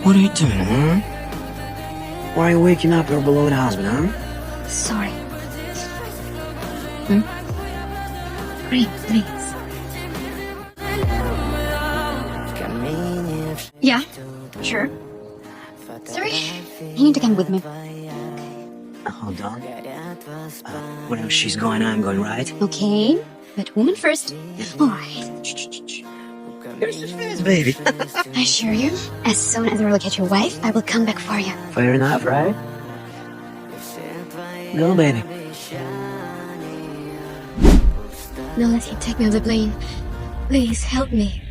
What are you doing, huh? Why are you waking up your beloved husband, huh? Sorry. Breathe, please. Yeah, sure. Sorry, you need to come with me. Hold on. Wherever she's going, I'm going, right? Okay, but woman first. Alright. Here's the face, baby. I assure you, as soon as I look at your wife, I will come back for you. Fair enough, right? Go, baby. Now let him take me on the plane. Please help me.